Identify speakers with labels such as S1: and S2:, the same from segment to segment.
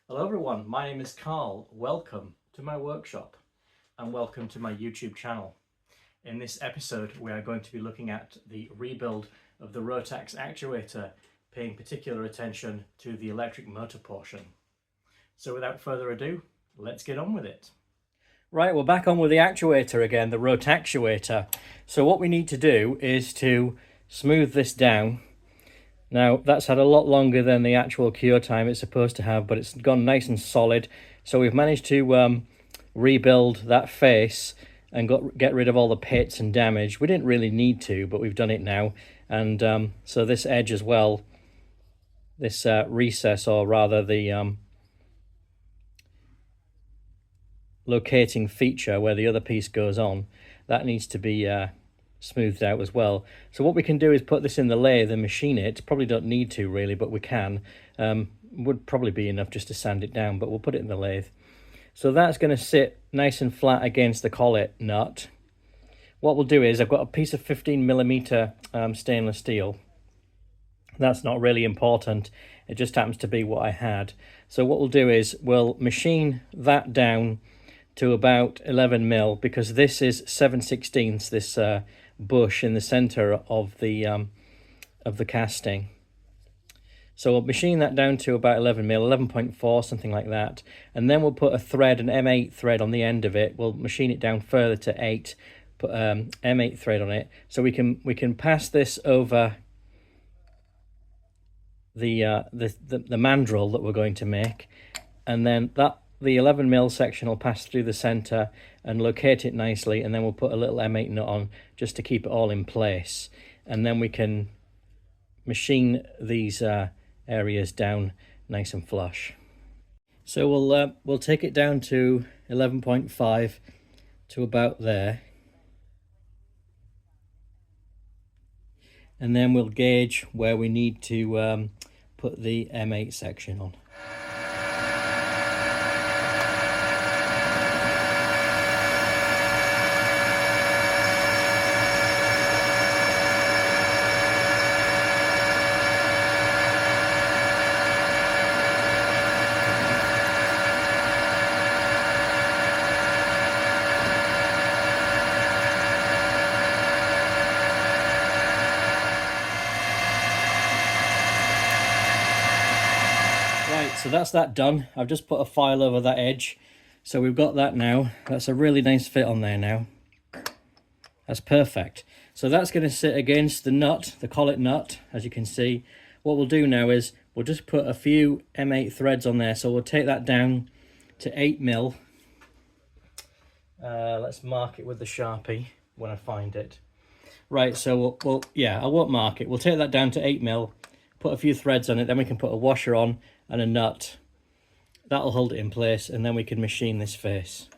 S1: Hello everyone, my name is Carl. Welcome to my workshop and welcome to my YouTube channel. In this episode we are going to be looking at the rebuild of the Rotax actuator, paying particular attention to the electric motor portion. So without further ado, let's get on with it. Right, we're back on with the actuator again, the Rotax actuator. So what we need to do is to smooth this down. Now that's had a lot longer than the actual cure time it's supposed to have, but it's gone nice and solid. So we've managed to rebuild that face and get rid of all the pits and damage. We didn't really need to, but we've done it now. And so this edge as well, this recess, or rather the locating feature where the other piece goes on, that needs to be smoothed out as well. So what we can do is put this in the lathe and machine it. Probably don't need to really, but we can. Would probably be enough just to sand it down, but we'll put it in the lathe. So that's going to sit nice and flat against the collet nut. What we'll do is, I've got a piece of 15mm stainless steel. That's not really important, it just happens to be what I had. So what we'll do is we'll machine that down to about 11mm, because this is 7/16, this bush in the center of the casting. So we'll machine that down to about 11mm, 11.4, something like that, and then we'll put a thread, an M8 thread on the end of it. We'll machine it down further to 8, put M8 thread on it, so we can pass this over the mandrel that we're going to make, and then the 11mm section will pass through the center and locate it nicely, and then we'll put a little M8 nut on just to keep it all in place, and then we can machine these areas down nice and flush. So we'll take it down to 11.5 to about there, and then we'll gauge where we need to put the M8 section on. Right, so that's that done. I've just put a file over that edge, so we've got that now. That's a really nice fit on there now. That's perfect. So that's going to sit against the nut, the collet nut, as you can see. What we'll do now is we'll just put a few M8 threads on there. So we'll take that down to 8mm. Let's mark it with the Sharpie when I find it. Right, so yeah, I won't mark it. We'll take that down to 8mm, put a few threads on it, then we can put a washer on and a nut. That'll hold it in place, and then we can machine this face.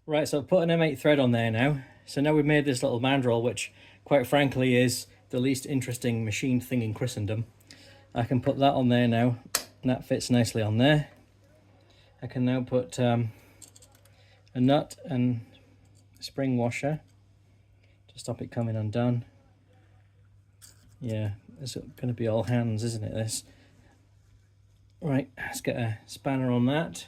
S1: Right, so I've put an M8 thread on there now. So now we've made this little mandrel, which quite frankly is the least interesting machined thing in Christendom. I can put that on there now, and that fits nicely on there. I can now put a nut and a spring washer to stop it coming undone. Yeah, it's going to be all hands, isn't it, this? Right, let's get a spanner on that.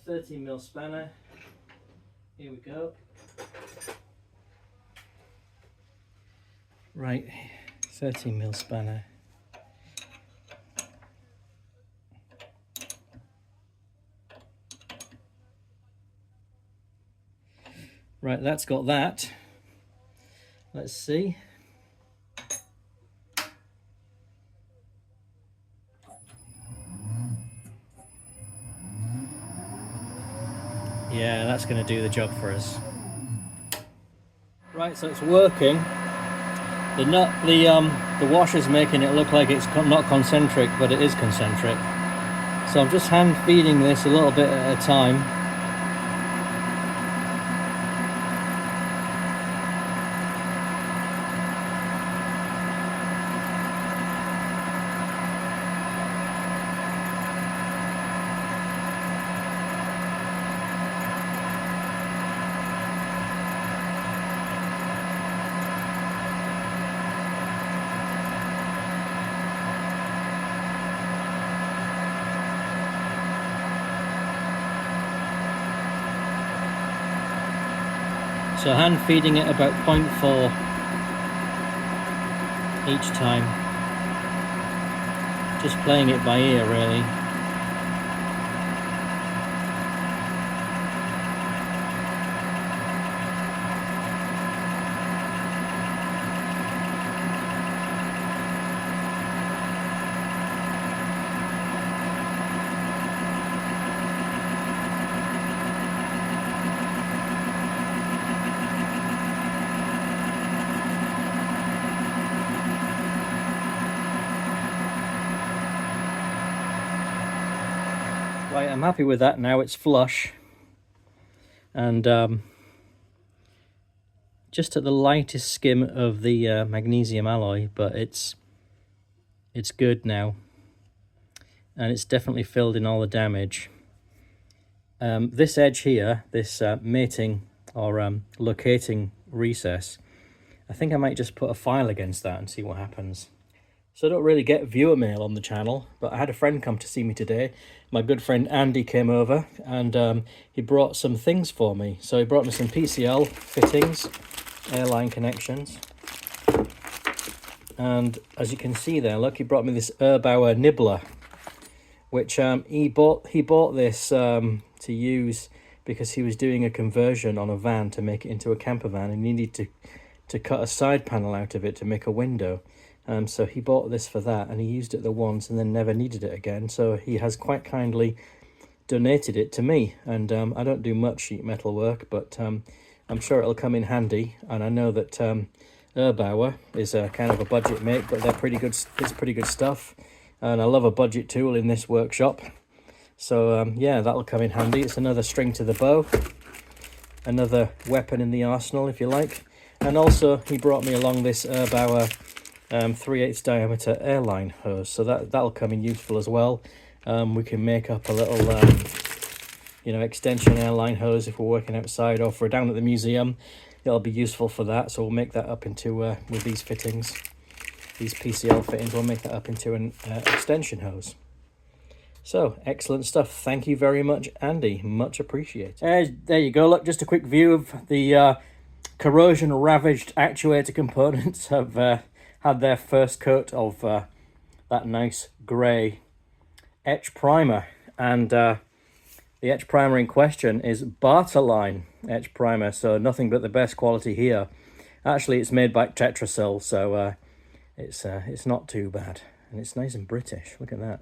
S1: 13mm spanner. Here we go. Right, 13mm spanner. Right, that's got that. Let's see. Yeah, that's going to do the job for us. Right, so it's working. The nut, the washer's making it look like it's not concentric, but it is concentric. So I'm just hand feeding this a little bit at a time. So hand feeding it about 0.4 each time. Just playing it by ear really. Right, I'm happy with that now. It's flush, and just at the lightest skim of the magnesium alloy, but it's good now, and it's definitely filled in all the damage. This edge here, this mating or locating recess, I think I might just put a file against that and see what happens. So I don't really get viewer mail on the channel, but I had a friend come to see me today. My good friend Andy came over, and he brought some things for me. So he brought me some PCL fittings, airline connections. And as you can see there, look, he brought me this Erbauer nibbler, which he bought this to use because he was doing a conversion on a van to make it into a camper van, and he needed to cut a side panel out of it to make a window. So he bought this for that, and he used it the once and then never needed it again. So he has quite kindly donated it to me, and I don't do much sheet metal work, but I'm sure it'll come in handy. And I know that Erbauer is a kind of a budget make, but they're pretty good. It's pretty good stuff, and I love a budget tool in this workshop. So yeah, that'll come in handy. It's another string to the bow, another weapon in the arsenal, if you like. And also he brought me along this Erbauer 3/8 diameter airline hose, so that'll come in useful as well. We can make up a little you know, extension airline hose if we're working outside, or if we're down at the museum, it'll be useful for that. So we'll make that up into with these fittings, these PCL fittings, we'll make that up into an extension hose. So excellent stuff. Thank you very much, Andy, much appreciated. There you go. Look, just a quick view of the corrosion ravaged actuator components have had their first coat of that nice grey etch primer, and the etch primer in question is Bartoline etch primer, so nothing but the best quality here. Actually, it's made by Tetrasil, so it's not too bad, and it's nice and British. Look at that.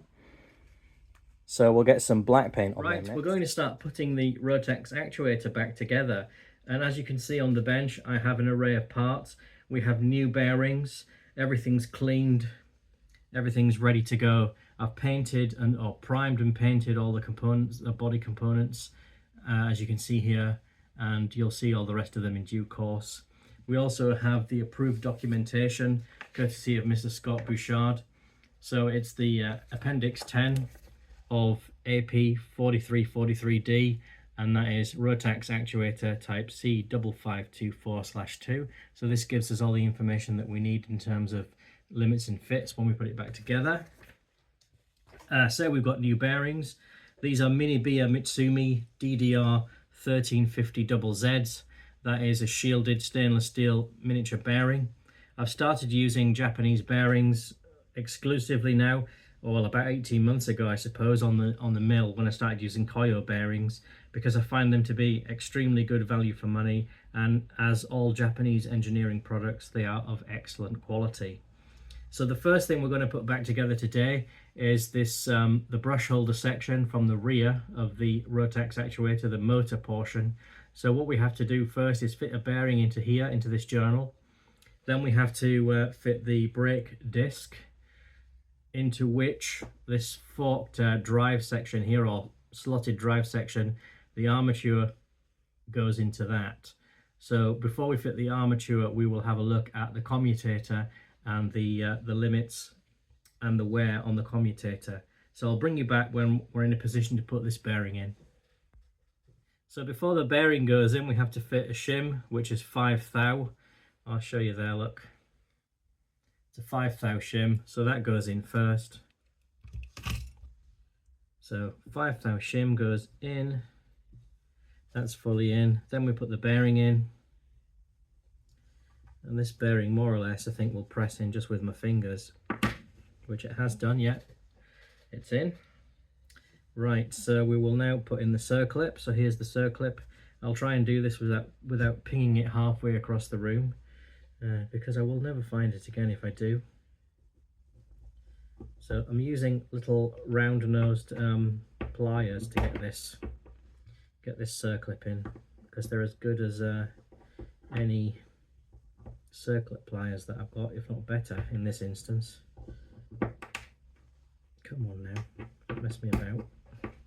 S1: So we'll get some black paint on there next. We're going to start putting the Rotax actuator back together, and as you can see on the bench, I have an array of parts. We have new bearings. Everything's cleaned, everything's ready to go. I've painted or primed and painted all the components, the body components, as you can see here, and you'll see all the rest of them in due course. We also have the approved documentation, courtesy of Mr. Scott Bouchard. So it's the Appendix 10 of AP 4343D, and that is Rotax actuator type C5524/2. So this gives us all the information that we need in terms of limits and fits when we put it back together. So we've got new bearings. These are Mini Bia Mitsumi DDR 1350 double Zs. That is a shielded stainless steel miniature bearing. I've started using Japanese bearings exclusively now, well, about 18 months ago, I suppose, on the mill, when I started using Koyo bearings, because I find them to be extremely good value for money, and as all Japanese engineering products, they are of excellent quality. So the first thing we're going to put back together today is this the brush holder section from the rear of the Rotax actuator, the motor portion. So what we have to do first is fit a bearing into here, into this journal. Then we have to fit the brake disc, into which this forked drive section here, or slotted drive section, the armature goes into that. So before we fit the armature, we will have a look at the commutator and the limits and the wear on the commutator. So I'll bring you back when we're in a position to put this bearing in. So before the bearing goes in, we have to fit a shim, which is 5 thou. I'll show you there, look. It's a 5 thou shim, so that goes in first. So 5 thou shim goes in, that's fully in. Then we put the bearing in, And this bearing more or less I think will press in just with my fingers, which it has done. Yeah, it's in. Right, so we will now put in the circlip. So here's the circlip. I'll try and do this without pinging it halfway across the room, because I will never find it again if I do. So I'm using little round-nosed pliers to get this circlip in, because they're as good as any circlip pliers that I've got, if not better in this instance. Come on now, don't mess me about.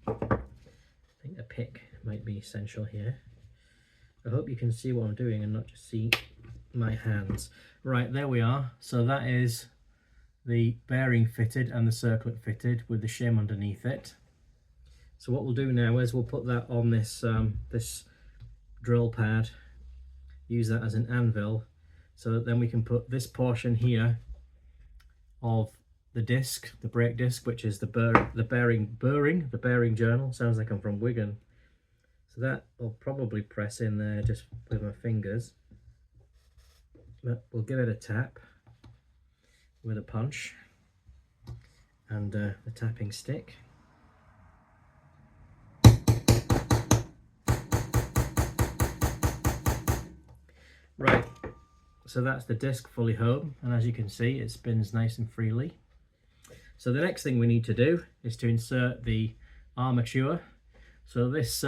S1: I think a pick might be essential here. I hope you can see what I'm doing and not just see my hands. Right, there we are. So that is the bearing fitted and the circlip fitted with the shim underneath it. So what we'll do now is we'll put that on this this drill pad, use that as an anvil, so that then we can put this portion here of the disc, the brake disc, which is the bearing journal. Sounds like I'm from Wigan. So that will probably press in there just with my fingers. But we'll give it a tap with a punch and the tapping stick. Right, so that's the disc fully home, and as you can see it spins nice and freely. So the next thing we need to do is to insert the armature. So this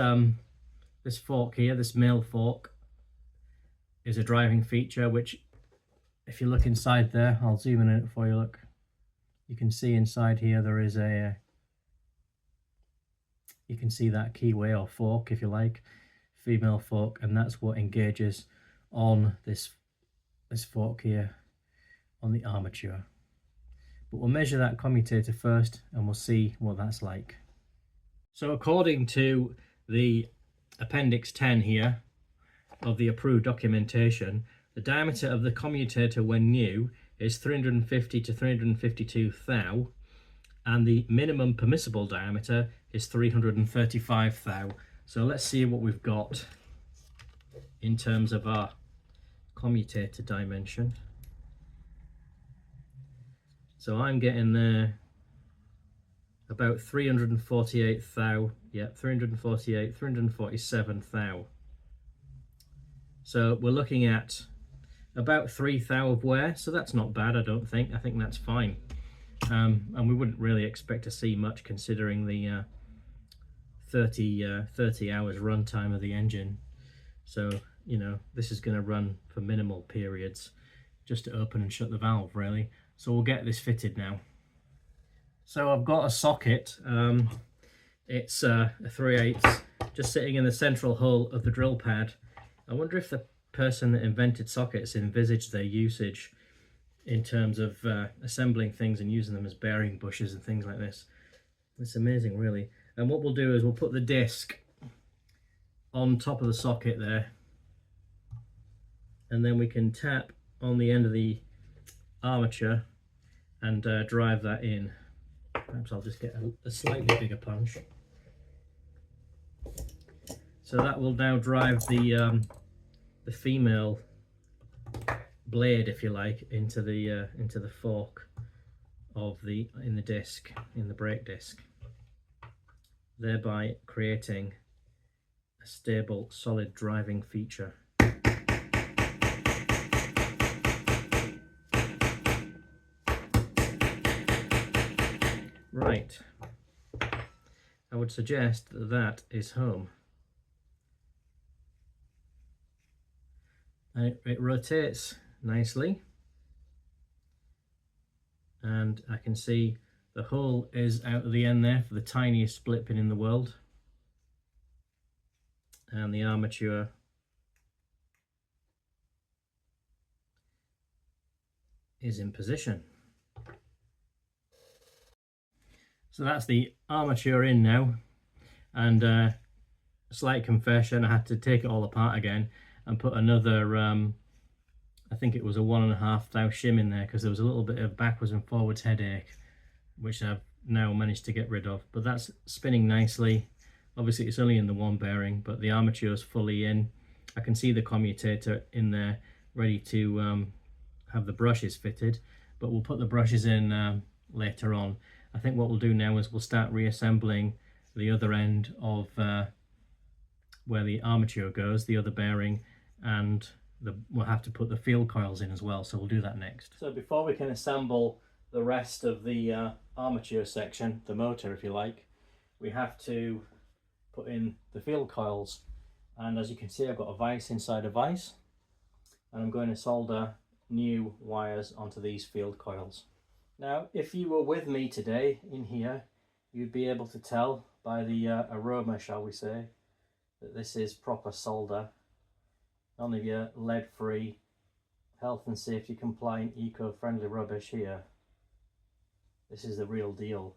S1: this fork here, this male fork, is a driving feature, which if you look inside there, I'll zoom in on it for you, look. You can see inside here there is a, you can see that keyway or fork, if you like, female fork, and that's what engages on this fork here on the armature. But we'll measure that commutator first and we'll see what that's like. So according to the Appendix 10 here of the approved documentation, the diameter of the commutator when new is 350 to 352 thou, and the minimum permissible diameter is 335 thou. So let's see what we've got in terms of our commutator dimension. So I'm getting there about 348 thou, yeah, 348, 347 thou. So we're looking at about 3 thou of wear, so that's not bad, I don't think. I think that's fine. And we wouldn't really expect to see much considering the 30 hours runtime of the engine. So, you know, this is going to run for minimal periods, just to open and shut the valve, really. So we'll get this fitted now. So I've got a socket. It's a 3/8, just sitting in the central hole of the drill pad. I wonder if the person that invented sockets envisaged their usage in terms of assembling things and using them as bearing bushes and things like this. It's amazing, really. And what we'll do is we'll put the disc on top of the socket there, and then we can tap on the end of the armature and drive that in. Perhaps I'll just get a slightly bigger punch. So that will now drive the female blade, if you like, into the fork of the disc, in the brake disc, thereby creating a stable, solid driving feature. Right, I would suggest that that is home. And it rotates nicely, and I can see the hole is out of the end there for the tiniest split pin in the world, and the armature is in position. So that's the armature in now, and slight confession, I had to take it all apart again and put another, I think it was a 1.5 thou shim in there, because there was a little bit of backwards and forwards headache, which I've now managed to get rid of. But that's spinning nicely. Obviously it's only in the one bearing, but the armature is fully in. I can see the commutator in there, ready to have the brushes fitted, but we'll put the brushes in later on. I think what we'll do now is we'll start reassembling the other end of where the armature goes, the other bearing, and we'll have to put the field coils in as well, so we'll do that next. So before we can assemble the rest of the armature section, the motor if you like, we have to put in the field coils. And as you can see, I've got a vise inside a vise, and I'm going to solder new wires onto these field coils. Now, if you were with me today in here, you'd be able to tell by the aroma, shall we say, that this is proper solder. None of your lead-free, health and safety compliant, eco-friendly rubbish here. This is the real deal.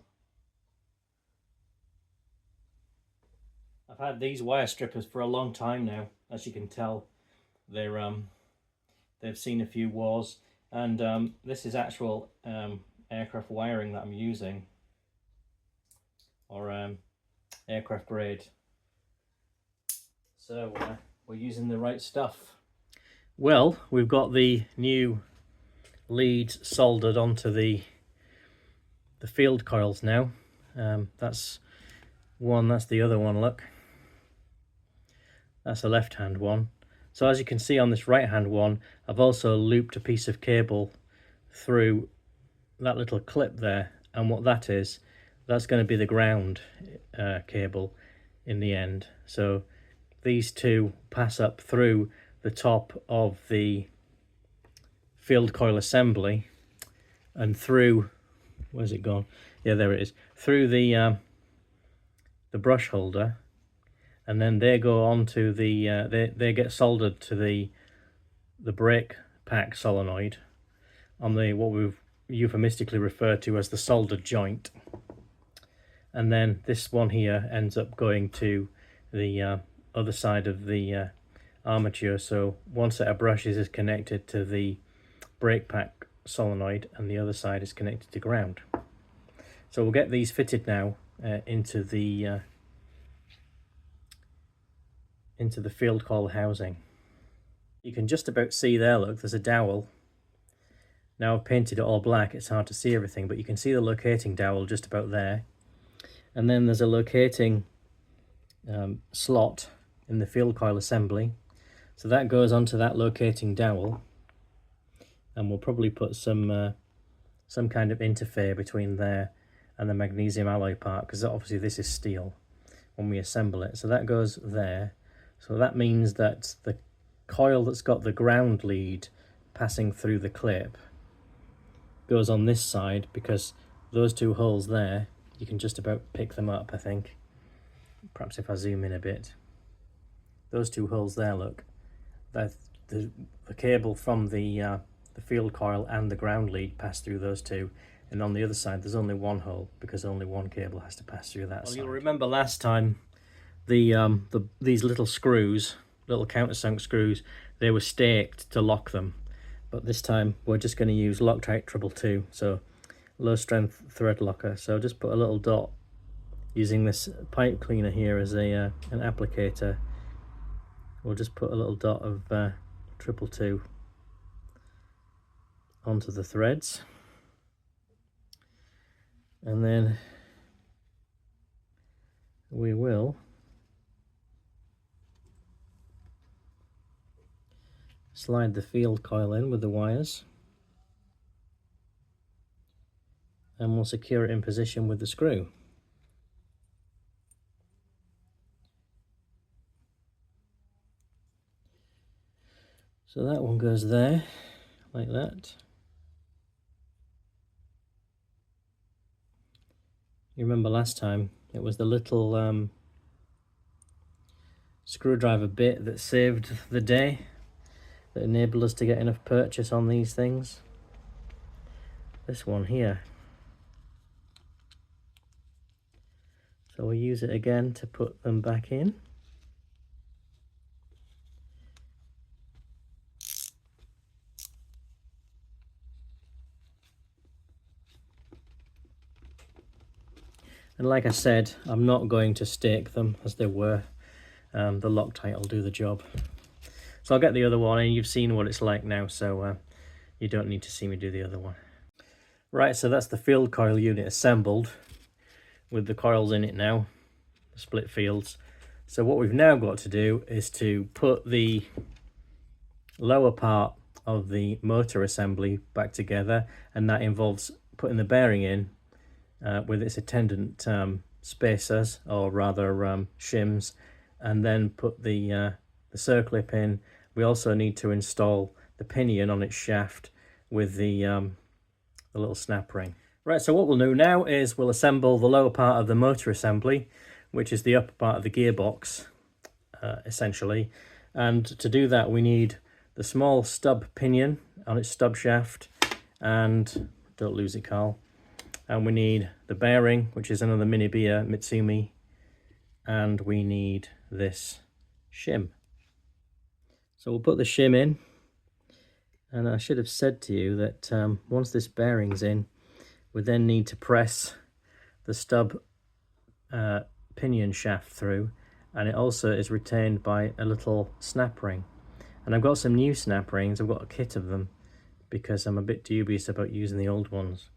S1: I've had these wire strippers for a long time now. As you can tell, they've seen a few wars, and this is actual aircraft wiring that I'm using, or aircraft grade. So we're using the right stuff. Well, we've got the new leads soldered onto the field coils now. That's one, that's the other one, look. That's a left-hand one. So as you can see on this right-hand one, I've also looped a piece of cable through that little clip there, and what that is, that's going to be the ground cable in the end. So these two pass up through the top of the field coil assembly and through, where's it gone? Yeah, there it is. Through the brush holder, and then they go on to the they get soldered to the brake pack solenoid on the what we've euphemistically referred to as the soldered joint, and then this one here ends up going to the other side of the armature. So one set of brushes is connected to the brake pack solenoid and the other side is connected to ground. So we'll get these fitted now into the field coil housing. You can just about see there, look, there's a dowel. Now I've painted it all black, it's hard to see everything, but you can see the locating dowel just about there. And then there's a locating slot in the field coil assembly. So that goes onto that locating dowel, and we'll probably put some kind of interface between there and the magnesium alloy part, because obviously this is steel when we assemble it. So that goes there. So that means that the coil that's got the ground lead passing through the clip goes on this side, because those two holes there, you can just about pick them up, I think. Perhaps if I zoom in a bit. Those two holes there, look. The cable from the field coil and the ground lead pass through those two. And on the other side, there's only one hole, because only one cable has to pass through that side. You'll remember last time, these little screws, little countersunk screws, they were staked to lock them. But this time, we're just going to use Loctite 222, so low strength thread locker. So just put a little dot using this pipe cleaner here as an applicator. We'll just put a little dot of 222 onto the threads, and then we will slide the field coil in with the wires, and we'll secure it in position with the screw. So that one goes there, like that. You remember last time, it was the little screwdriver bit that saved the day, that enabled us to get enough purchase on these things. This one here. So we'll use it again to put them back in. And like I said, I'm not going to stake them as they were. The Loctite will do the job. So I'll get the other one, and you've seen what it's like now, so you don't need to see me do the other one. Right, so that's the field coil unit assembled with the coils in it now, the split fields. So what we've now got to do is to put the lower part of the motor assembly back together, and that involves putting the bearing in with its attendant spacers, or rather shims, and then put the circlip in. We also need to install the pinion on its shaft with the little snap ring. Right, so what we'll do now is we'll assemble the lower part of the motor assembly, which is the upper part of the gearbox, essentially. And to do that, we need the small stub pinion on its stub shaft, and don't lose it, Carl. And we need the bearing, which is another Mini Beer Mitsumi, and we need this shim. So we'll put the shim in, and I should have said to you that once this bearing's in, we then need to press the stub pinion shaft through, and it also is retained by a little snap ring. And I've got some new snap rings. I've got a kit of them because I'm a bit dubious about using the old ones,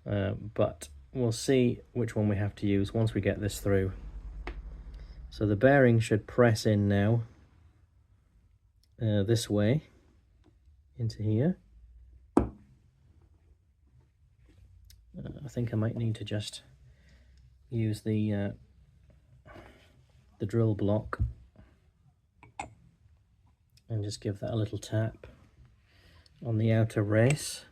S1: but we'll see which one we have to use once we get this through. So the bearing should press in now this way into here. I think I might need to just use the drill block and just give that a little tap on the outer race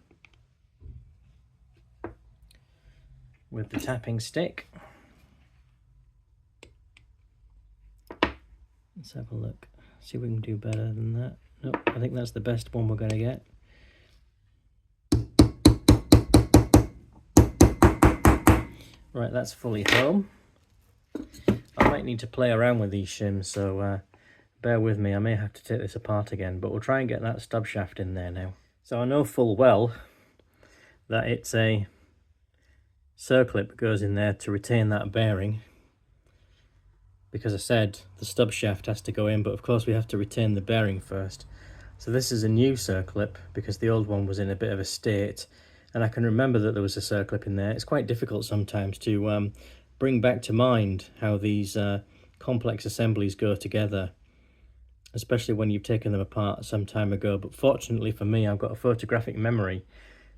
S1: with the tapping stick. Let's have a look, see if we can do better than that. Nope, I think that's the best one we're going to get. Right, that's fully home. I might need to play around with these shims, so bear with me. I may have to take this apart again, but we'll try and get that stub shaft in there now. So I know full well that it's a circlip that goes in there to retain that bearing, because I said the stub shaft has to go in, but of course we have to retain the bearing first. So this is a new circlip because the old one was in a bit of a state, and I can remember that there was a circlip in there. It's quite difficult sometimes to bring back to mind how these complex assemblies go together, especially when you've taken them apart some time ago. But fortunately for me, I've got a photographic memory,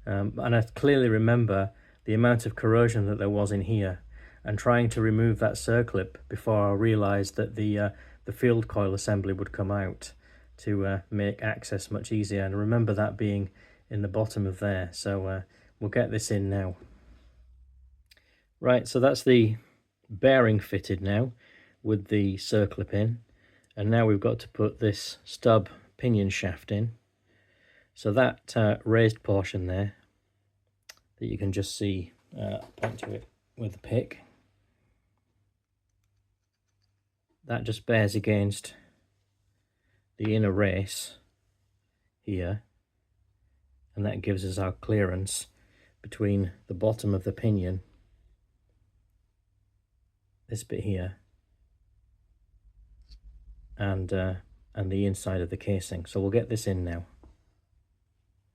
S1: and I clearly remember the amount of corrosion that there was in here, and trying to remove that circlip before I realised that the field coil assembly would come out to make access much easier. And I remember that being in the bottom of there. So we'll get this in now. Right, so that's the bearing fitted now with the circlip in, and now we've got to put this stub pinion shaft in. So that raised portion there that you can just see, point to it with the pick, that just bears against the inner race here, and that gives us our clearance between the bottom of the pinion, this bit here, and the inside of the casing. So we'll get this in now.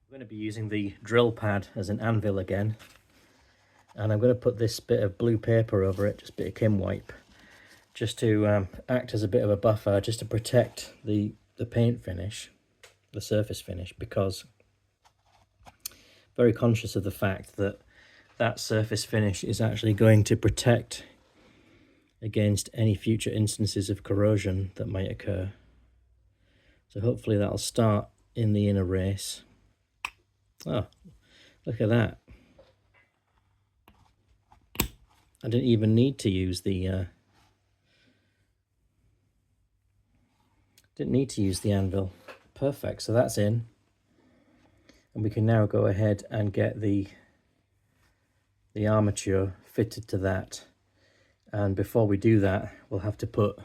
S1: I'm going to be using the drill pad as an anvil again, and I'm going to put this bit of blue paper over it, just a bit of Kim wipe, just to act as a bit of a buffer, just to protect the paint finish, the surface finish, because very conscious of the fact that that surface finish is actually going to protect against any future instances of corrosion that might occur. So hopefully that'll start in the inner race. Oh, look at that. I didn't even need to use the anvil. Perfect, so that's in. And we can now go ahead and get the armature fitted to that. And before we do that, we'll have to put,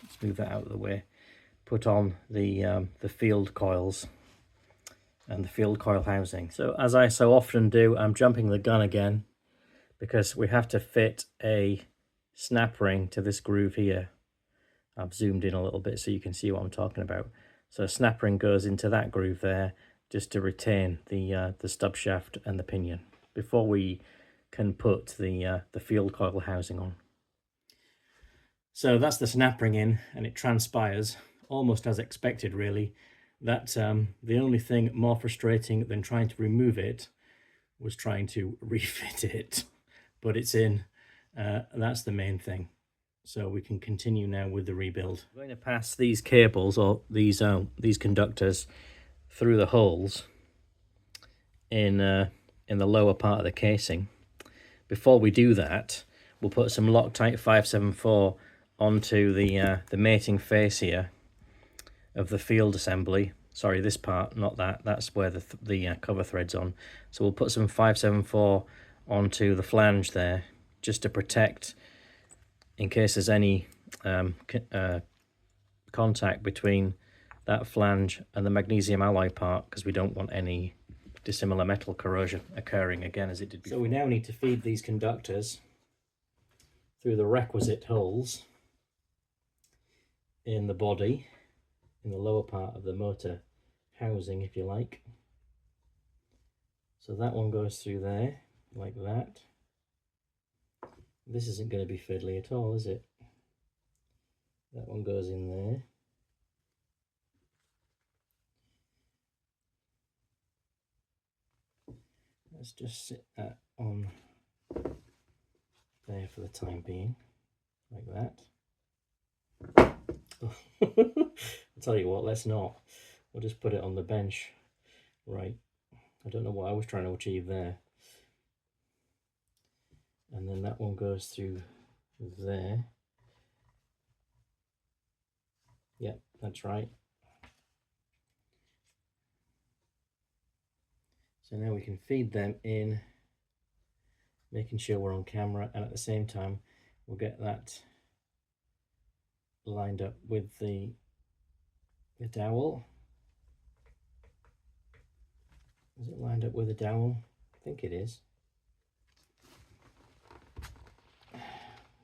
S1: let's move that out of the way, put on the field coils and the field coil housing. So as I so often do, I'm jumping the gun again, because we have to fit a snap ring to this groove here. I've zoomed in a little bit so you can see what I'm talking about. So a snap ring goes into that groove there just to retain the stub shaft and the pinion before we can put the field coil housing on. So that's the snap ring in, and it transpires almost as expected really that the only thing more frustrating than trying to remove it was trying to refit it, but it's in. That's the main thing. So we can continue now with the rebuild. I'm going to pass these cables, or these conductors, through the holes in the lower part of the casing. Before we do that, we'll put some Loctite 574 onto the mating face here of the field assembly. Sorry, this part, not that. That's where the cover thread's on. So we'll put some 574 onto the flange there, just to protect in case there's any contact between that flange and the magnesium alloy part, because we don't want any dissimilar metal corrosion occurring again as it did before. So we now need to feed these conductors through the requisite holes in the body, in the lower part of the motor housing, if you like. So that one goes through there, like that. This isn't going to be fiddly at all, is it? That one goes in there. Let's just sit that on there for the time being, like that. I'll tell you what, let's not. We'll just put it on the bench. Right. I don't know what I was trying to achieve there. And then that one goes through there. Yep, that's right. So now we can feed them in, making sure we're on camera, and at the same time we'll get that lined up with the dowel. Is it lined up with the dowel? I think it is.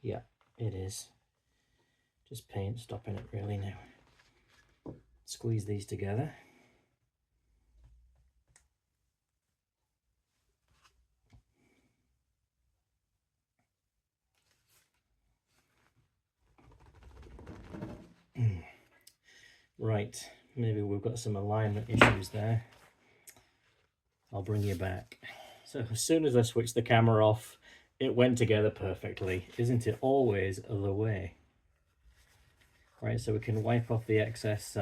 S1: Yeah, it is. Just paint stopping it really now. Squeeze these together. Right, maybe we've got some alignment issues there. I'll bring you back. So as soon as I switched the camera off, it went together perfectly. Isn't it always the way? Right, so we can wipe off the excess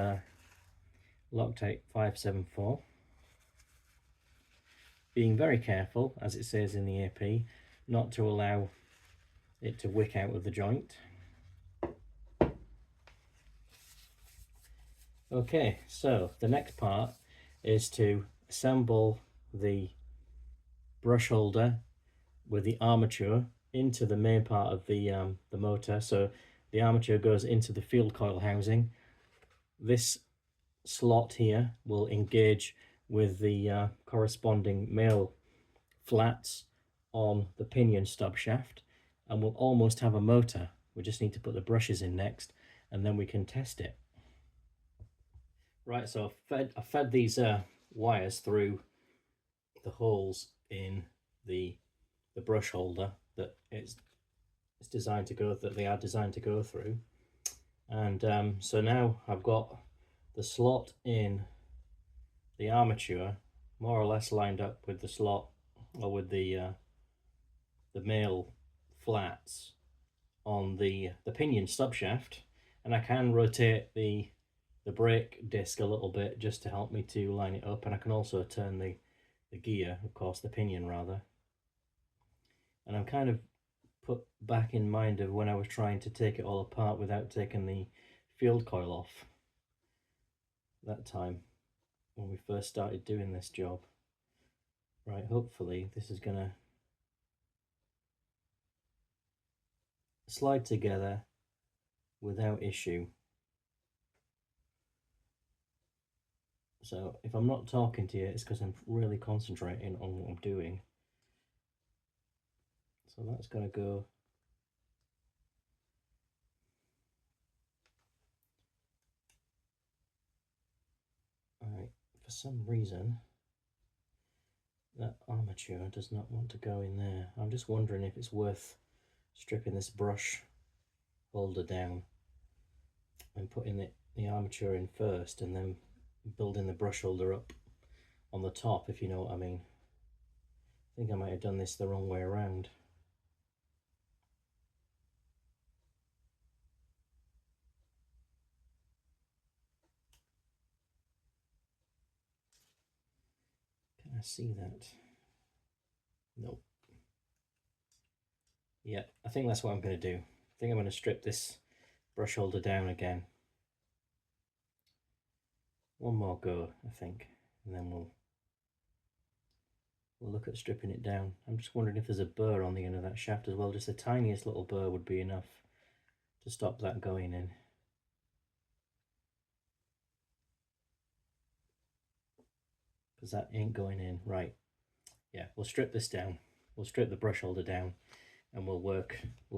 S1: Loctite 574. Being very careful, as it says in the AP, not to allow it to wick out of the joint. Okay, so the next part is to assemble the brush holder with the armature into the main part of the motor. So the armature goes into the field coil housing. This slot here will engage with the corresponding male flats on the pinion stub shaft, and we'll almost have a motor. We just need to put the brushes in next, and then we can test it. Right, so I fed these wires through the holes in the brush holder that it's designed to go, that they are designed to go through, and so now I've got the slot in the armature more or less lined up with the slot, or with the male flats on the pinion stub shaft, and I can rotate the brake disc a little bit just to help me to line it up, and I can also turn the gear, of course, the pinion rather. And I'm kind of put back in mind of when I was trying to take it all apart without taking the field coil off that time when we first started doing this job. Right, hopefully this is gonna slide together without issue. So if I'm not talking to you, it's because I'm really concentrating on what I'm doing. So that's going to go for some reason that armature does not want to go in there. I'm just wondering if it's worth stripping this brush holder down and putting the armature in first and then building the brush holder up on the top, if you know what I mean. I think I might have done this the wrong way around. Can I see that? Nope. Yeah, I think that's what I'm going to do. I think I'm going to strip this brush holder down again. One more go, I think, and then we'll look at stripping it down. I'm just wondering if there's a burr on the end of that shaft as well. Just the tiniest little burr would be enough to stop that going in. Because that ain't going in. Right. Yeah, we'll strip this down. We'll strip the brush holder down and we'll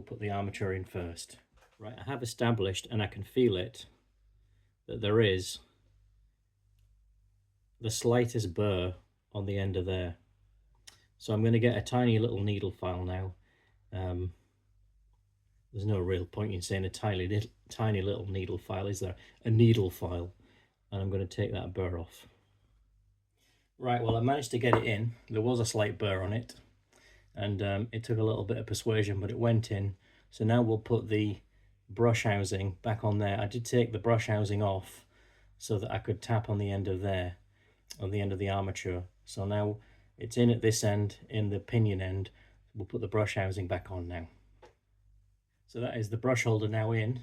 S1: put the armature in first. Right, I have established, and I can feel it, that there is the slightest burr on the end of there. So I'm going to get a tiny little needle file now. There's no real point in saying a tiny little needle file, is there? A needle file. And I'm going to take that burr off. Right, well, I managed to get it in. There was a slight burr on it, and it took a little bit of persuasion, but it went in. So now we'll put the brush housing back on there. I did take the brush housing off so that I could tap on the end of there, on the end of the armature. So now it's in at this end, in the pinion end. We'll put the brush housing back on now. So that is the brush holder now in,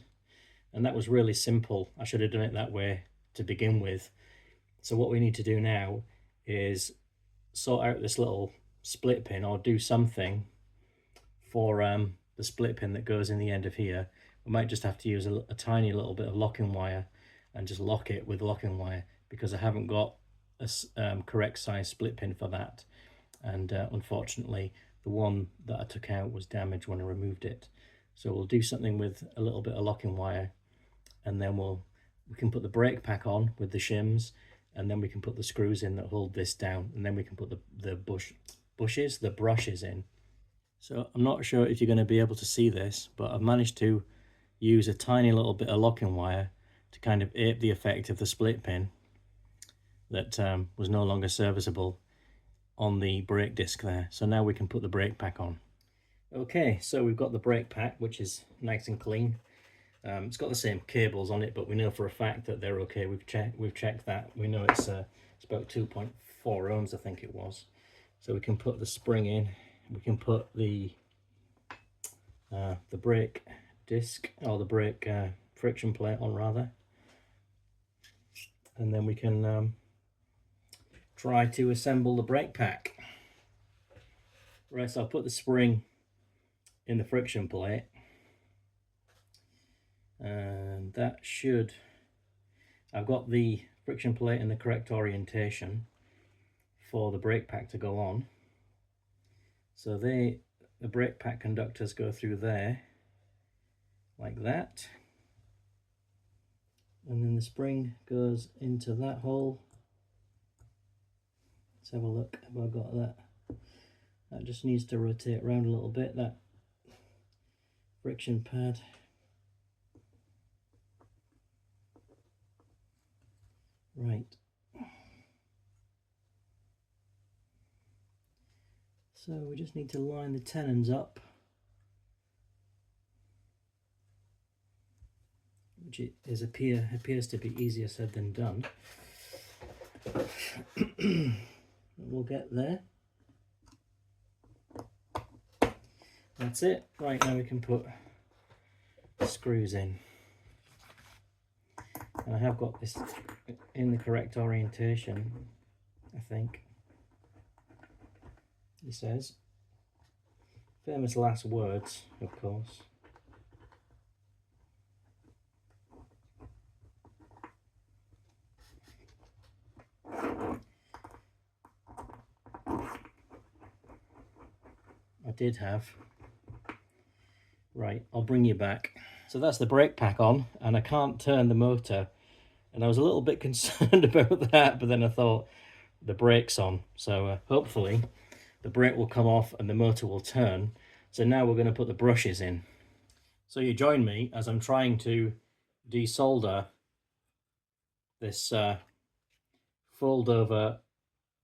S1: and that was really simple. I should have done it that way to begin with. So what we need to do now is sort out this little split pin, or do something for the split pin that goes in the end of here. We might just have to use a tiny little bit of locking wire and just lock it with locking wire, because I haven't got a correct size split pin for that, and unfortunately the one that I took out was damaged when I removed it. So we'll do something with a little bit of locking wire, and then we can put the brake pack on with the shims, and then we can put the screws in that hold this down, and then we can put the brushes in. So I'm not sure if you're going to be able to see this, but I've managed to use a tiny little bit of locking wire to kind of ape the effect of the split pin that was no longer serviceable on the brake disc there. So now we can put the brake pack on. Okay, so we've got the brake pack, which is nice and clean. It's got the same cables on it, but we know for a fact that they're okay. We've checked that. We know it's about 2.4 ohms, I think it was. So we can put the spring in. We can put the brake disc, or the brake friction plate on rather, and then we can try to assemble the brake pack. Right, so I'll put the spring in the friction plate, and that should, I've got the friction plate in the correct orientation for the brake pack to go on. So the brake pack conductors go through there like that, and then the spring goes into that hole. Let's have a look. Have I got that? That just needs to rotate around a little bit, that friction pad. Right. So we just need to line the tenons up, which appears to be easier said than done. We'll get there. That's it. Right, now we can put screws in. And I have got this in the correct orientation, I think. He says. Famous last words, of course. I did have. Right, I'll bring you back. So that's the brake pack on, and I can't turn the motor And I was a little bit concerned about that, but then I thought the brake's on, so hopefully the brake will come off and the motor will turn. So now we're going to put the brushes in. So you join me as I'm trying to desolder this fold over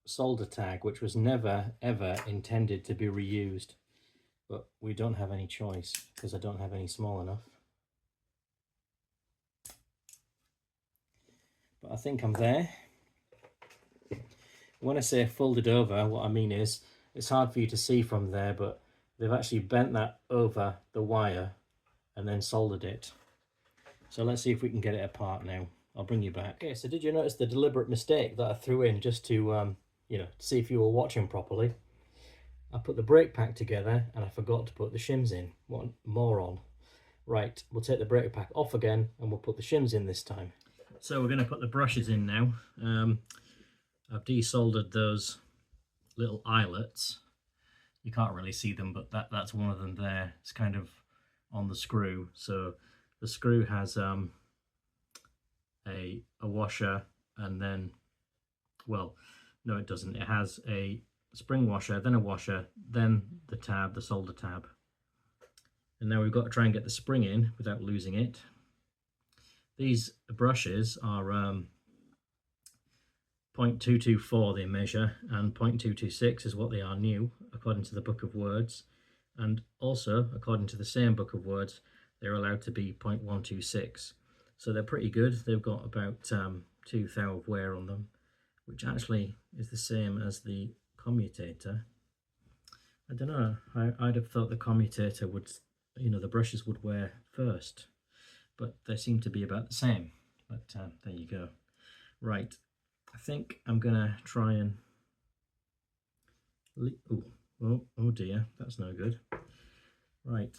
S1: solder tag, which was never ever intended to be reused, but we don't have any choice because I don't have any small enough. But I think I'm there. When I say folded over, what I mean is it's hard for you to see from there, but they've actually bent that over the wire and then soldered it. So let's see if we can get it apart now. I'll bring you back. Okay, so did you notice the deliberate mistake that I threw in just to, you know, see if you were watching properly? I put the brake pack together and I forgot to put the shims in. What a moron. Right, we'll take the brake pack off again and we'll put the shims in this time. So we're going to put the brushes in now. I've desoldered those little eyelets. You can't really see them, but that's one of them there. It's kind of on the screw. So the screw has a washer, and then, well, no it doesn't. It has a spring washer, then a washer, then the tab, the solder tab. And now we've got to try and get the spring in without losing it. These brushes are 0.224 they measure, and 0.226 is what they are new, according to the Book of Words. And also, according to the same Book of Words, they're allowed to be 0.126. So they're pretty good. They've got about 2 thou of wear on them, which actually is the same as the commutator. I don't know, I'd have thought the commutator would, you know, the brushes would wear first, but they seem to be about the same. But there you go. Right, I think I'm gonna try and oh dear, that's no good. Right,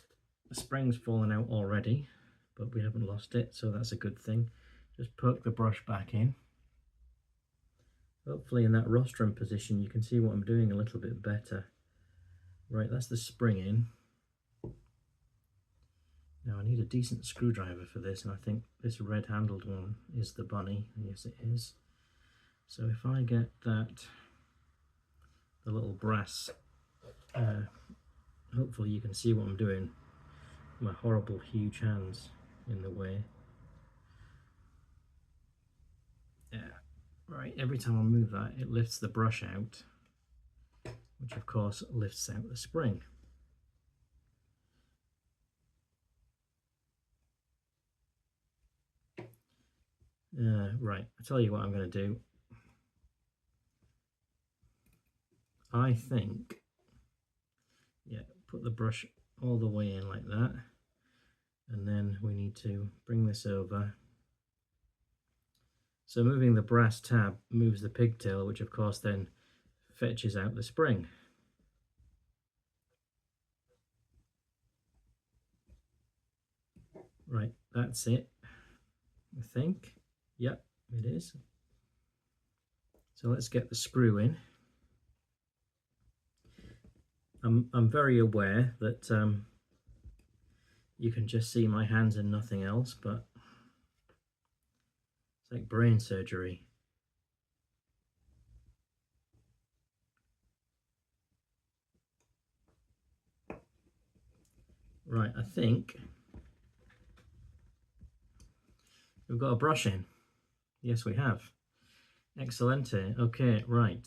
S1: the spring's fallen out already, but we haven't lost it, so that's a good thing. Just poke the brush back in. Hopefully in that rostrum position you can see what I'm doing a little bit better. Right, that's the spring in. Now I need a decent screwdriver for this, and I think this red handled one is the bunny. Yes it is. So if I get that, the little brass, hopefully you can see what I'm doing. My horrible huge hands in the way. Yeah, right, every time I move that it lifts the brush out, which of course lifts out the spring. Right, I'll tell you what I'm going to do. I think, yeah, put the brush all the way in like that, and then we need to bring this over. So moving the brass tab moves the pigtail, which of course then fetches out the spring. Right, that's it, I think. Yep, it is. So let's get the screw in. I'm very aware that you can just see my hands and nothing else, but it's like brain surgery. Right, I think we've got a brush in. Yes, we have. Excellente. Okay, right.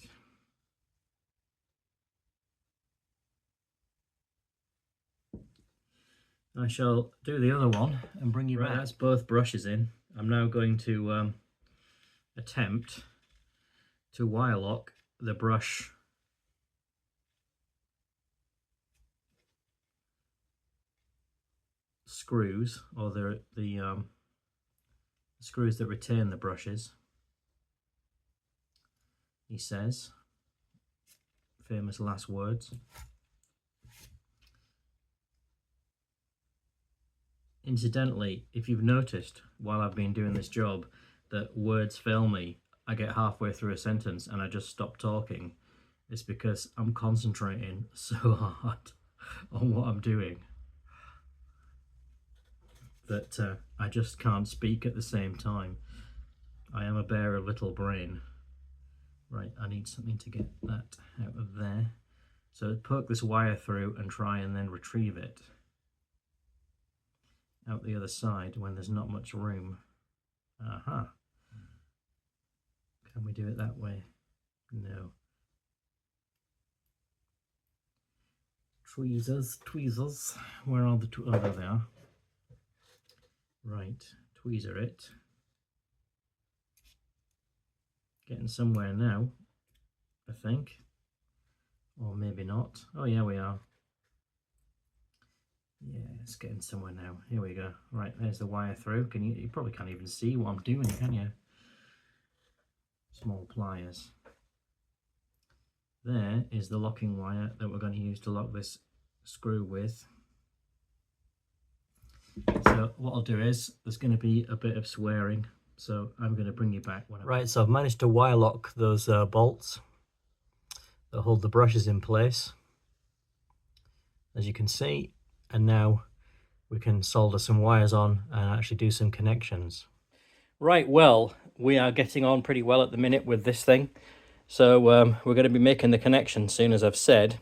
S1: I shall do the other one and bring you back. That's both brushes in. I'm now going to attempt to wire lock the brush screws, or the screws that retain the brushes. He says, famous last words. Incidentally, if you've noticed while I've been doing this job that words fail me, I get halfway through a sentence and I just stop talking, it's because I'm concentrating so hard on what I'm doing that I just can't speak at the same time. I am a bear of little brain. Right, I need something to get that out of there. So poke this wire through and try and then retrieve it out the other side when there's not much room. Aha. Can we do it that way? No. Tweezers, tweezers. Where are the oh, there they are. Right, tweezer it. Getting somewhere now, I think. Or maybe not. Oh yeah, we are. Yeah, it's getting somewhere now. Here we go. Right, there's the wire through. You probably can't even see what I'm doing, can you? Small pliers. There is the locking wire that we're going to use to lock this screw with. So what I'll do is, there's going to be a bit of swearing, so I'm going to bring you back when Right, so I've managed to wire lock those bolts that hold the brushes in place, as you can see, and now we can solder some wires on and actually do some connections. Right, well, we are getting on pretty well at the minute with this thing. So we're going to be making the connection soon, as I've said.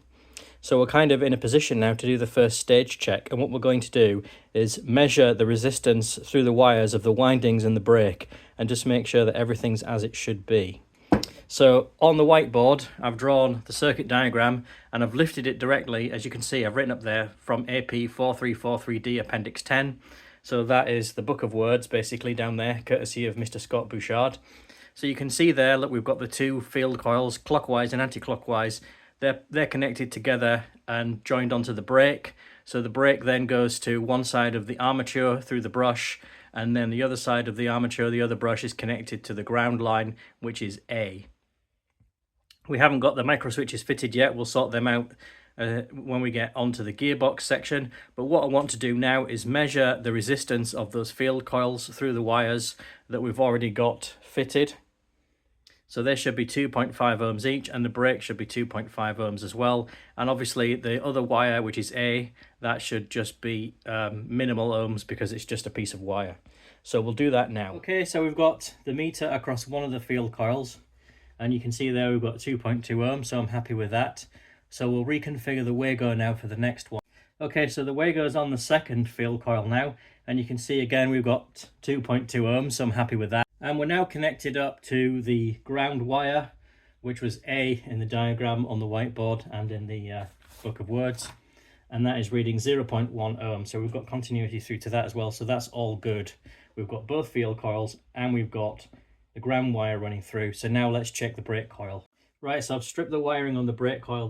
S1: So we're kind of in a position now to do the first stage check. And what we're going to do is measure the resistance through the wires of the windings and the brake and just make sure that everything's as it should be. So on the whiteboard, I've drawn the circuit diagram and I've lifted it directly. As you can see, I've written up there from AP 4343D Appendix 10. So that is the book of words basically down there, courtesy of Mr. Scott Bouchard. So you can see there, look, we've got the two field coils, clockwise and anti-clockwise. They're connected together and joined onto the brake. So the brake then goes to one side of the armature through the brush, and then the other side of the armature, the other brush, is connected to the ground line, which is A. We haven't got the micro switches fitted yet. We'll sort them out when we get onto the gearbox section. But what I want to do now is measure the resistance of those field coils through the wires that we've already got fitted. So they should be 2.5 ohms each, and the brake should be 2.5 ohms as well. And obviously the other wire, which is A, that should just be minimal ohms because it's just a piece of wire. So we'll do that now. Okay, so we've got the meter across one of the field coils, and you can see there we've got 2.2 ohms, so I'm happy with that. So we'll reconfigure the Wago now for the next one. Okay, so the Wago's on the second field coil now, and you can see again we've got 2.2 ohms, so I'm happy with that. And we're now connected up to the ground wire, which was A in the diagram on the whiteboard and in the book of words. And that is reading 0.1 ohm. So we've got continuity through to that as well. So that's all good. We've got both field coils and we've got the ground wire running through. So now let's check the brake coil. Right, so I've stripped the wiring on the brake coil.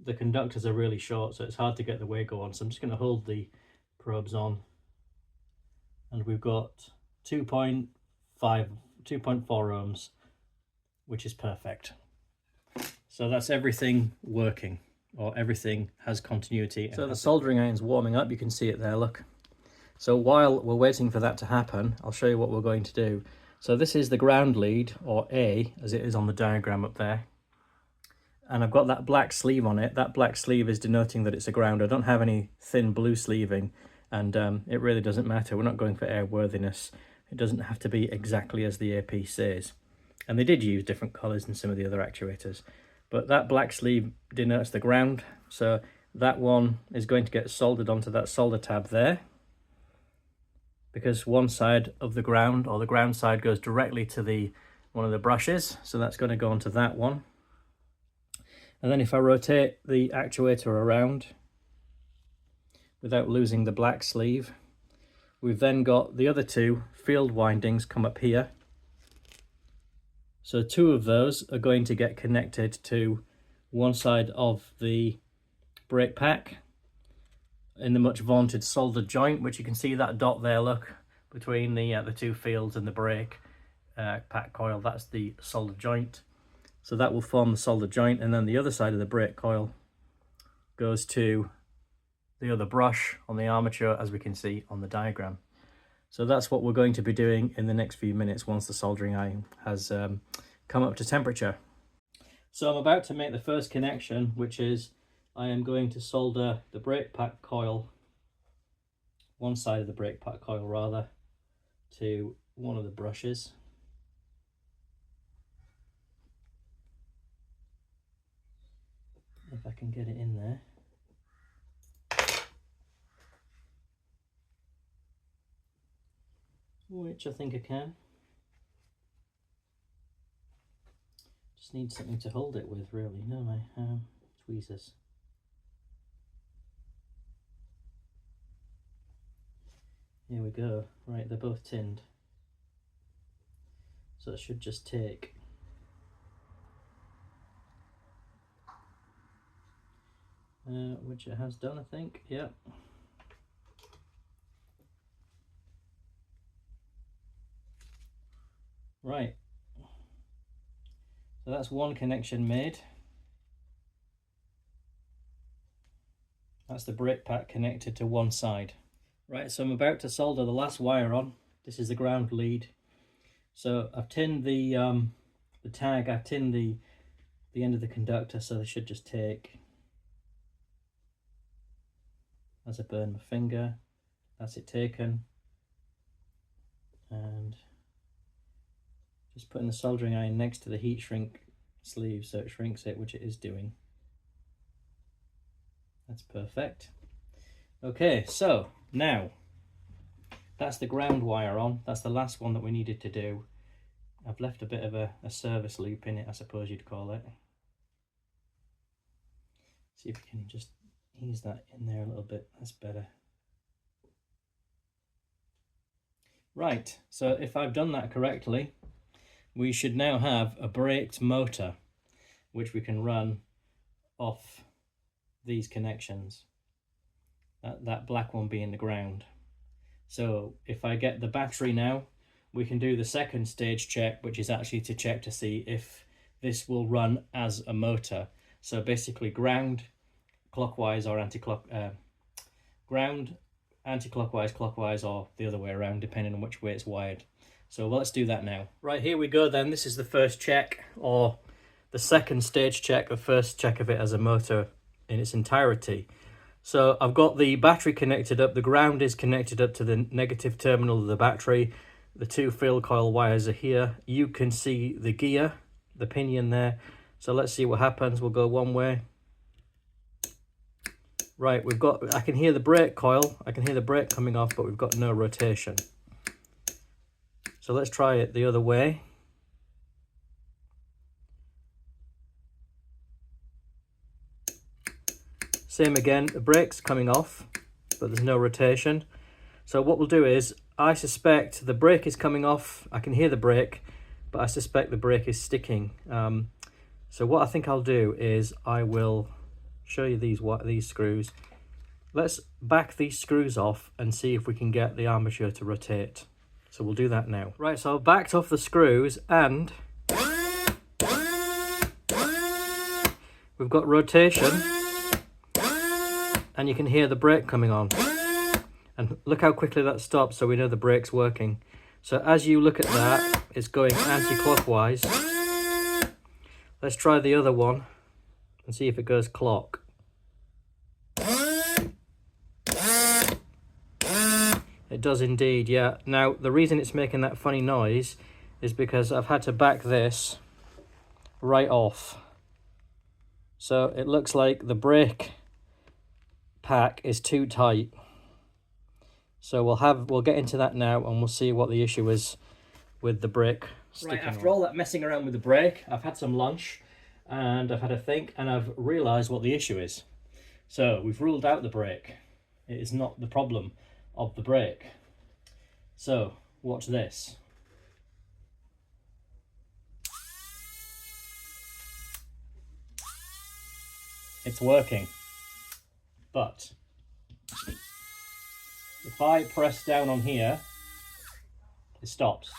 S1: The conductors are really short, so it's hard to get the Wago on. So I'm just going to hold the probes on. And we've got 2.4 ohms, which is perfect. So that's everything working, or everything has continuity. So the soldering iron's warming up, you can see it there, look. So while we're waiting for that to happen, I'll show you what we're going to do. So this is the ground lead, or A, as it is on the diagram up there. And I've got that black sleeve on it. That black sleeve is denoting that it's a ground. I don't have any thin blue sleeving, and it really doesn't matter. We're not going for airworthiness. It doesn't have to be exactly as the AP says. And they did use different colours in some of the other actuators. But that black sleeve denotes the ground. So that one is going to get soldered onto that solder tab there, because one side of the ground, or the ground side, goes directly to one of the brushes. So that's going to go onto that one. And then if I rotate the actuator around without losing the black sleeve, we've then got the other two field windings come up here. So two of those are going to get connected to one side of the brake pack in the much vaunted solder joint, which you can see that dot there, look, between the two fields and the brake pack coil. That's the solder joint. So that will form the solder joint, and then the other side of the brake coil goes to the other brush on the armature, as we can see on the diagram. So that's what we're going to be doing in the next few minutes once the soldering iron has come up to temperature. So I'm about to make the first connection, which is I am going to solder the brake pack coil, one side of the brake pack coil rather, to one of the brushes. if I can get it in there. Which I think I can. Just need something to hold it with, really, don't I? Tweezers. Here we go. Right, they're both tinned. So it should just take which it has done, I think. Yep. Right. So that's one connection made. That's the brake pack connected to one side. Right, so I'm about to solder the last wire on. This is the ground lead. So I've tinned the tag, I've tinned the end of the conductor, so they should just take, as I burn my finger, that's it taken. And just putting the soldering iron next to the heat shrink sleeve so it shrinks it, which it is doing. That's perfect. Okay, so now that's the ground wire on. That's the last one that we needed to do. I've left a bit of a service loop in it, I suppose you'd call it. See if we can just ease that in there a little bit. That's better. Right, so if I've done that correctly, we should now have a braked motor which we can run off these connections. That black one being the ground. So if I get the battery now, we can do the second stage check, which is actually to check to see if this will run as a motor. So basically ground, clockwise or ground, anti-clockwise, clockwise, or the other way around, depending on which way it's wired. So let's do that now. Right, here we go then. This is the first check, or the second stage check, the first check of it as a motor in its entirety. So I've got the battery connected up, the ground is connected up to the negative terminal of the battery, the two field coil wires are here. You can see the gear, the pinion there. So let's see what happens. We'll go one way. Right, I can hear the brake coil, I can hear the brake coming off, but we've got no rotation. So let's try it the other way. Same again, the brake's coming off, but there's no rotation. So what we'll do is, I suspect the brake is coming off, I can hear the brake, but I suspect the brake is sticking. So what I think I'll do is, I will show you these screws. Let's back these screws off and see if we can get the armature to rotate. So we'll do that now. Right, so I've backed off the screws and we've got rotation. And you can hear the brake coming on. And look how quickly that stops, so we know the brake's working. So as you look at that, it's going anti-clockwise. Let's try the other one and see if it goes clock. It does indeed, yeah. Now, the reason it's making that funny noise is because I've had to back this right off. So it looks like the brake pack is too tight. So we'll get into that now and we'll see what the issue is with the brake sticking. Right, after all that messing around with the brake, I've had some lunch and I've had a think and I've realised what the issue is. So we've ruled out the brake. It is not the problem of the brake. So watch this. It's working. But if I press down on here, it stops.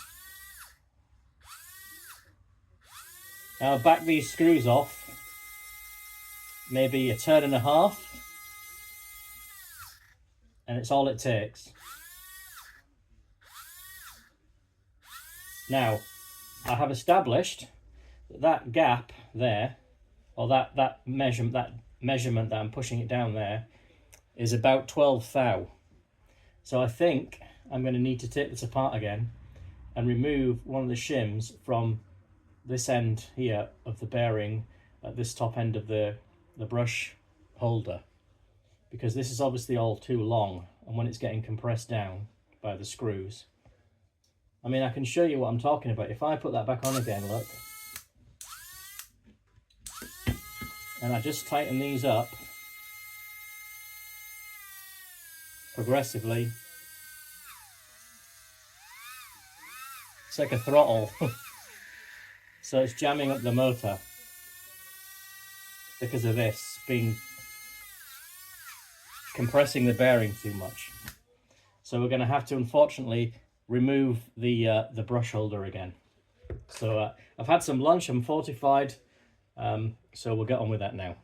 S1: Now I've backed these screws off, maybe a turn and a half, and it's all it takes. Now, I have established that gap there, or that measurement that I'm pushing it down there, is about 12 thou. So I think I'm going to need to take this apart again and remove one of the shims from this end here of the bearing at this top end of the the brush holder, because this is obviously all too long, and when it's getting compressed down by the screws. I mean, I can show you what I'm talking about. If I put that back on again, look, and I just tighten these up progressively, it's like a throttle. So it's jamming up the motor because of this being compressing the bearing too much. So we're going to have to, unfortunately, remove the brush holder again. So I've had some lunch, I'm fortified, so we'll get on with that now.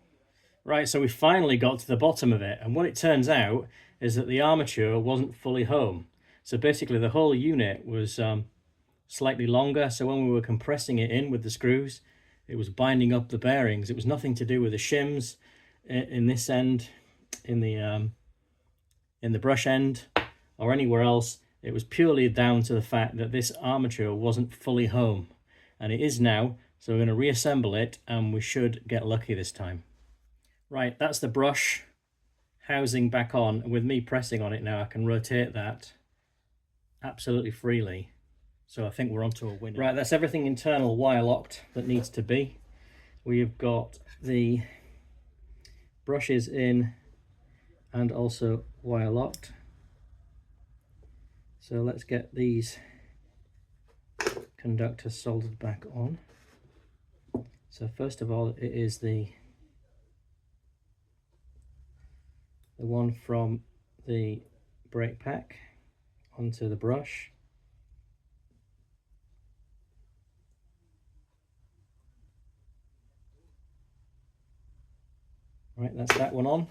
S1: Right, so we finally got to the bottom of it, and what it turns out is that the armature wasn't fully home. So basically the whole unit was slightly longer, so when we were compressing it in with the screws, it was binding up the bearings. It was nothing to do with the shims in this end, in the brush end, or anywhere else. It was purely down to the fact that this armature wasn't fully home, and it is now. So we're going to reassemble it, and we should get lucky this time. Right, that's the brush housing back on, and with me pressing on it now, I can rotate that absolutely freely. So I think we're onto a winner. Right, that's everything internal wire locked that needs to be. We've got the brushes in and also wire locked. So let's get these conductors soldered back on. So first of all, it is the one from the brake pack onto the brush. Right, that's that one on.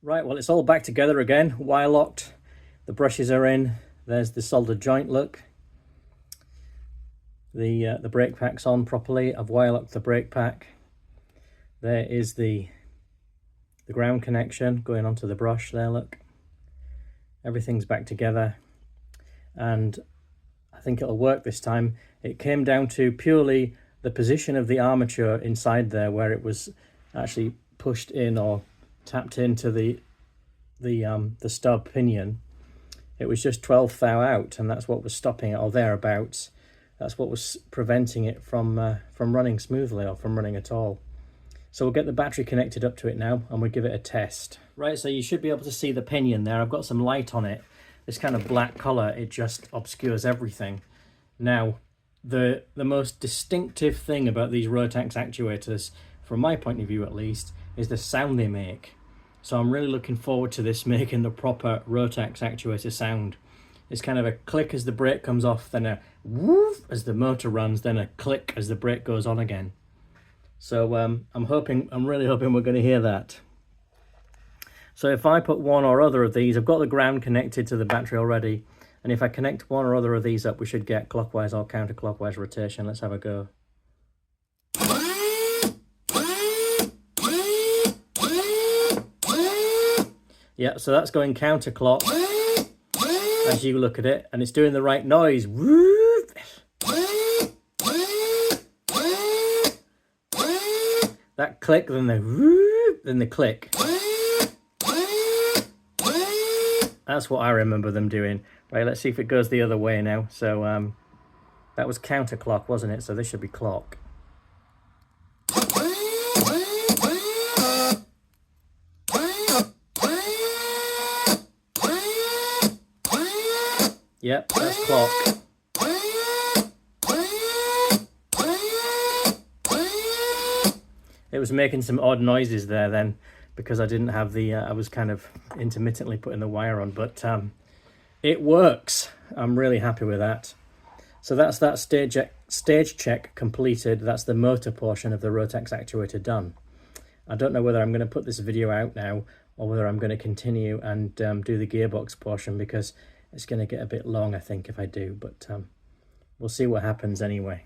S1: Right, well, it's all back together again, wire locked. The brushes are in. There's the soldered joint look. The brake pack's on properly. I've wire locked the brake pack. There is the ground connection going onto the brush there, look. Everything's back together, and I think it'll work this time. It came down to purely the position of the armature inside there, where it was actually pushed in or tapped into the stub pinion. It was just 12 thou out, and that's what was stopping it, or thereabouts. That's what was preventing it from running smoothly, or from running at all. So we'll get the battery connected up to it now, and we'll give it a test. Right, so you should be able to see the pinion there. I've got some light on it. This kind of black colour, it just obscures everything. Now, the most distinctive thing about these Rotax actuators, from my point of view at least, is the sound they make. So I'm really looking forward to this making the proper Rotax actuator sound. It's kind of a click as the brake comes off, then a woof as the motor runs, then a click as the brake goes on again. So I'm really hoping we're going to hear that. So if I put one or other of these, I've got the ground connected to the battery already, and if I connect one or other of these up, we should get clockwise or counterclockwise rotation. Let's have a go. Yeah, so that's going counterclock as you look at it, and it's doing the right noise. That click, then the click. That's what I remember them doing. Right, let's see if it goes the other way now. So that was counterclock, wasn't it? So this should be clock. Yep, that's clock. It was making some odd noises there then, because I didn't have the, I was kind of intermittently putting the wire on, but it works. I'm really happy with that. So that's that stage check completed. That's the motor portion of the Rotax actuator done. I don't know whether I'm going to put this video out now, or whether I'm going to continue and do the gearbox portion, because it's going to get a bit long, I think, if I do, but we'll see what happens anyway.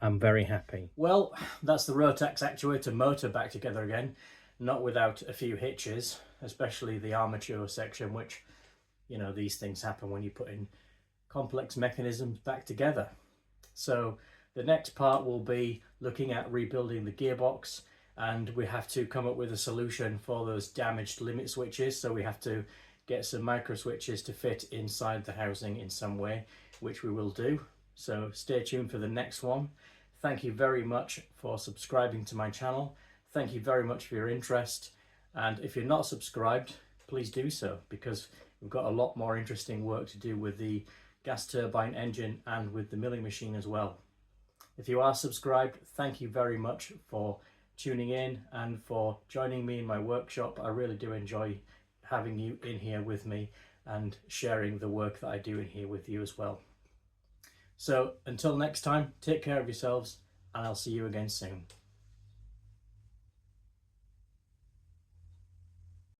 S1: I'm very happy. Well, that's the Rotax actuator motor back together again, not without a few hitches, especially the armature section, which, you know, these things happen when you put in complex mechanisms back together. So The next part will be looking at rebuilding the gearbox, and we have to come up with a solution for those damaged limit switches. So we have to get some micro switches to fit inside the housing in some way, which we will do. So stay tuned for the next one. Thank you very much for subscribing to my channel. Thank you very much for your interest. And if you're not subscribed, please do so, because we've got a lot more interesting work to do with the gas turbine engine and with the milling machine as well. If you are subscribed, thank you very much for tuning in and for joining me in my workshop. I really do enjoy having you in here with me and sharing the work that I do in here with you as well. So until next time, take care of yourselves, and I'll see you again soon.